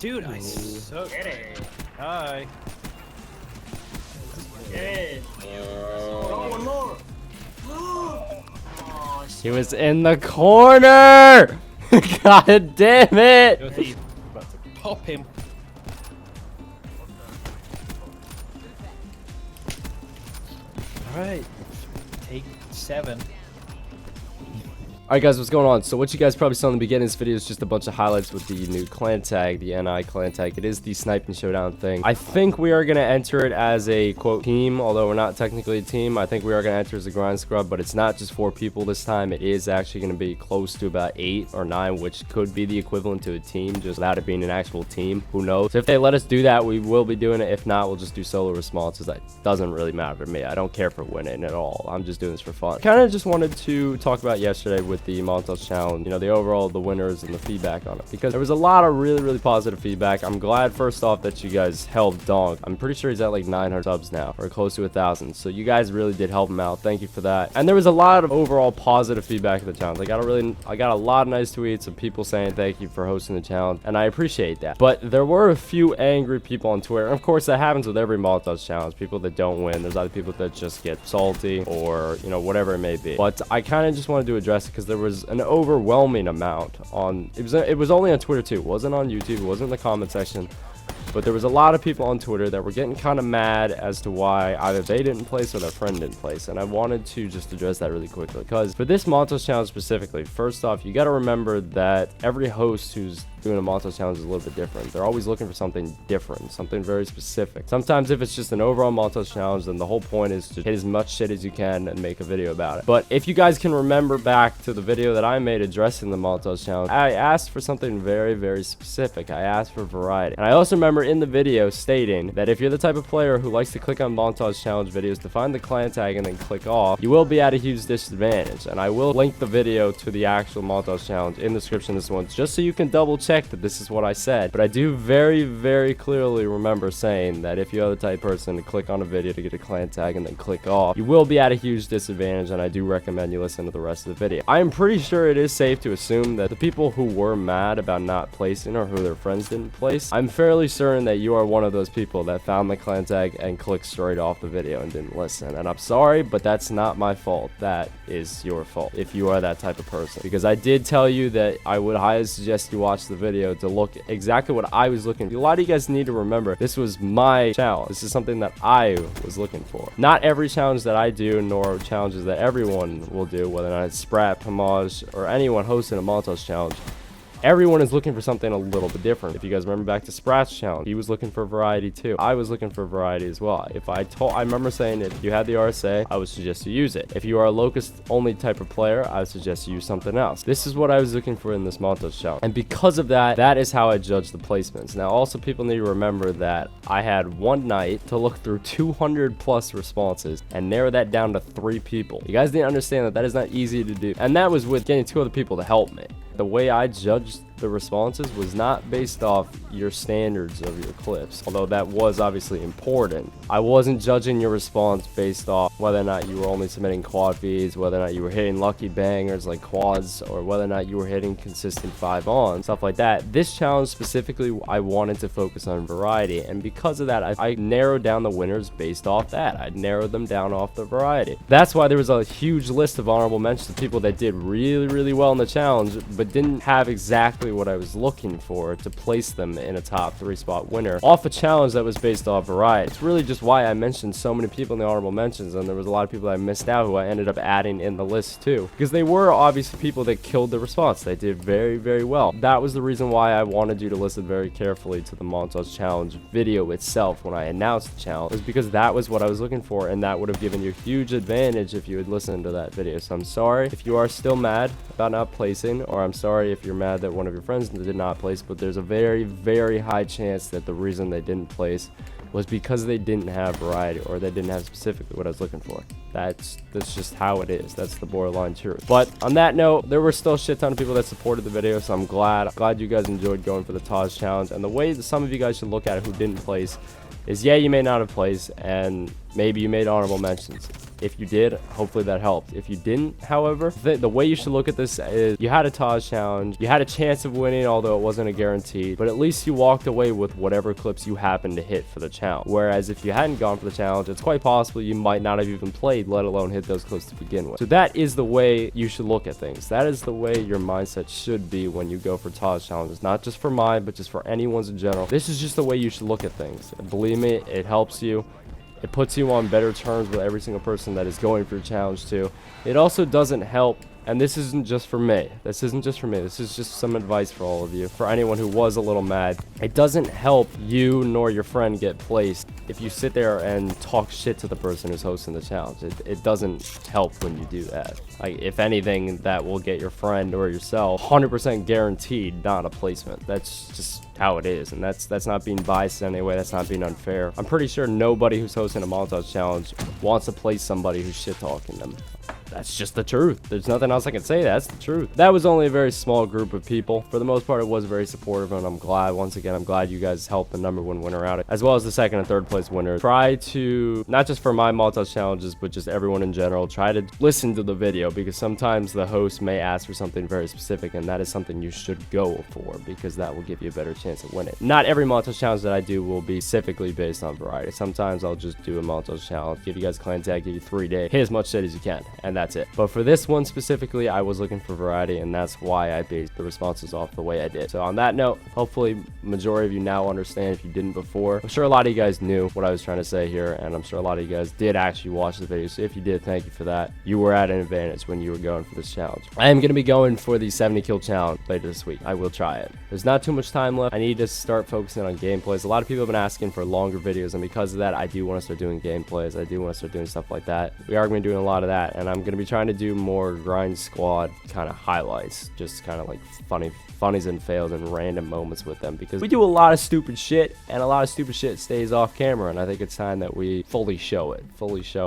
Dude, I suck. Get it. Hi. Get it. Oh, one more. Oh, He was in the corner. God damn it. Yo, he's about to pop him. Alright. Take 7. Alright guys, what's going on? So what you guys probably saw in the beginning of this video is just a bunch of highlights with the new clan tag, the NI clan tag. It is the Snipe and Showdown thing. I think we are going to enter it as a, quote, team, although we're not technically a team. I think we are going to enter as a grind scrub, but it's not just 4 people this time. It is actually going to be close to about 8 or 9, which could be the equivalent to a team, just without it being an actual team. Who knows? So if they let us do that, we will be doing it. If not, we'll just do solo responses. That doesn't really matter to me. I don't care for winning at all. I'm just doing this for fun. Kind of just wanted to talk about yesterday with the montage challenge, you know, the overall, the winners and the feedback on it, because there was a lot of really positive feedback. I'm glad first off that you guys helped Donk. I'm pretty sure he's at like 900 subs now, or close to 1,000, so you guys really did help him out. Thank you for that. And there was a lot of overall positive feedback of the challenge. I got a lot of nice tweets of people saying thank you for hosting the challenge, and I appreciate that. But there were a few angry people on Twitter, and of course that happens with every montage challenge. People that don't win, there's other people that just get salty, or you know, whatever it may be. But I kind of just wanted to address it because there was an overwhelming amount on it was only on Twitter too. It wasn't on YouTube, it wasn't in the comment section, but there was a lot of people on Twitter that were getting kind of mad as to why either they didn't place or their friend didn't place. And I wanted to just address that really quickly, because for this montage challenge specifically, first off, you got to remember that every host who's doing a montage challenge is a little bit different. They're always looking for something different, something very specific. Sometimes if it's just an overall montage challenge, then the whole point is to hit as much shit as you can and make a video about it. But if you guys can remember back to the video that I made addressing the montage challenge, I asked for something very specific. I asked for variety. And I also remember in the video stating that if you're the type of player who likes to click on montage challenge videos to find the clan tag and then click off, you will be at a huge disadvantage. And I will link the video to the actual montage challenge in the description of this one, just so you can double check that this is what I said. But I do very clearly remember saying that if you're the type of person to click on a video to get a clan tag and then click off, you will be at a huge disadvantage, and I do recommend you listen to the rest of the video. I am pretty sure it is safe to assume that the people who were mad about not placing or who their friends didn't place, I'm fairly certain that you are one of those people that found the clan tag and clicked straight off the video and didn't listen. And I'm sorry, but that's not my fault. That is your fault if you are that type of person, because I did tell you that I would highly suggest you watch the video to look exactly what I was looking for. A lot of you guys need to remember, this was my challenge. This is something that I was looking for. Not every challenge that I do, nor challenges that everyone will do, whether or not it's Spratt, Pamaj, or anyone hosting a montage challenge. Everyone is looking for something a little bit different. If you guys remember back to Spratt's challenge, he was looking for variety too. I was looking for variety as well. I remember saying if you had the RSA, I would suggest you use it. If you are a locust only type of player, I would suggest you use something else. This is what I was looking for in this montage challenge. And because of that, that is how I judge the placements. Now also, people need to remember that I had one night to look through 200 plus responses and narrow that down to 3 people. You guys need to understand that that is not easy to do. And that was with getting 2 other people to help me. The way I judged the responses was not based off your standards of your clips, although that was obviously important. I wasn't judging your response based off whether or not you were only submitting quad feeds, whether or not you were hitting lucky bangers like quads, or whether or not you were hitting consistent 5-on, stuff like that. This challenge specifically, I wanted to focus on variety, and because of that, I narrowed down the winners based off that. I narrowed them down off the variety. That's why there was a huge list of honorable mentions of people that did really well in the challenge, but didn't have exactly what I was looking for to place them in a top 3 spot winner off a challenge that was based off variety. It's really just why I mentioned so many people in the honorable mentions, and there was a lot of people I missed out who I ended up adding in the list too, because they were obviously people that killed the response. They did very well. That was the reason why I wanted you to listen very carefully to the montage challenge video itself when I announced the challenge, was because that was what I was looking for, and that would have given you a huge advantage if you had listened to that video. So I'm sorry if you are still mad about not placing, or I'm sorry if you're mad that one of your friends did not place, but there's a very high chance that the reason they didn't place was because they didn't have variety, or they didn't have specifically what I was looking for. That's just how it is. That's the borderline truth. But on that note, there were still a shit ton of people that supported the video, so I'm glad you guys enjoyed going for the Taj challenge. And the way that some of you guys should look at it who didn't place is, yeah, you may not have placed, and maybe you made honorable mentions. If you did, hopefully that helped. If you didn't, however, the way you should look at this is you had a Taj challenge, you had a chance of winning, although it wasn't a guarantee, but at least you walked away with whatever clips you happened to hit for the challenge. Whereas if you hadn't gone for the challenge, it's quite possible you might not have even played, let alone hit those clips to begin with. So that is the way you should look at things. That is the way your mindset should be when you go for Taj challenges, not just for mine, but just for anyone's in general. This is just the way you should look at things. And believe me, it helps you. It puts you on better terms with every single person that is going for a challenge too. It also doesn't help, and this isn't just for me. This isn't just for me. This is just some advice for all of you. For anyone who was a little mad, it doesn't help you nor your friend get placed if you sit there and talk shit to the person who's hosting the challenge. It doesn't help when you do that. Like, if anything, that will get your friend or yourself 100% guaranteed not a placement. That's just how it is, and that's not being biased in any way. That's not being unfair. I'm pretty sure nobody who's hosting a montage challenge wants to place somebody who's shit talking them. That's just the truth. There's nothing else I can say. That's the truth. That was only a very small group of people. For the most part, it was very supportive, and I'm glad. Once again, I'm glad you guys helped the #1 winner out, as well as the second and third place winner. Try to, not just for my montage challenges, but just everyone in general, try to listen to the video, because sometimes the host may ask for something very specific, and that is something you should go for, because that will give you a better chance of winning. Not every montage challenge that I do will be specifically based on variety. Sometimes I'll just do a montage challenge, give you guys clan tag, give you 3 days, hit as much shit as you can, and that's it. But for this one specifically, I was looking for variety, and that's why I based the responses off the way I did. So on that note, hopefully majority of you now understand if you didn't before. I'm sure a lot of you guys knew what I was trying to say here, and I'm sure a lot of you guys did actually watch the video. So if you did, thank you for that. You were at an advantage when you were going for this challenge. I am going to be going for the 70 kill challenge later this week. I will try it. There's not too much time left. I need to start focusing on gameplays. A lot of people have been asking for longer videos, and because of that, I do want to start doing gameplays. I do want to start doing stuff like that. We are going to be doing a lot of that, and I'm going to be trying to do more grind squad kind of highlights, just kind of like funnies and fails and random moments with them, because we do a lot of stupid shit, and a lot of stupid shit stays off camera, and I think it's time that we fully show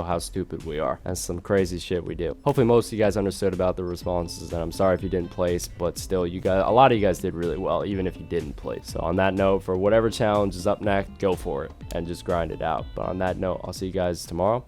how stupid we are, and some crazy shit we do. Hopefully most of you guys understood about the responses, and I'm sorry if you didn't place, but still, you guys, a lot of you guys did really well, even if you didn't place. So on that note, for whatever challenge is up next, go for it and just grind it out. But on that note, I'll see you guys tomorrow.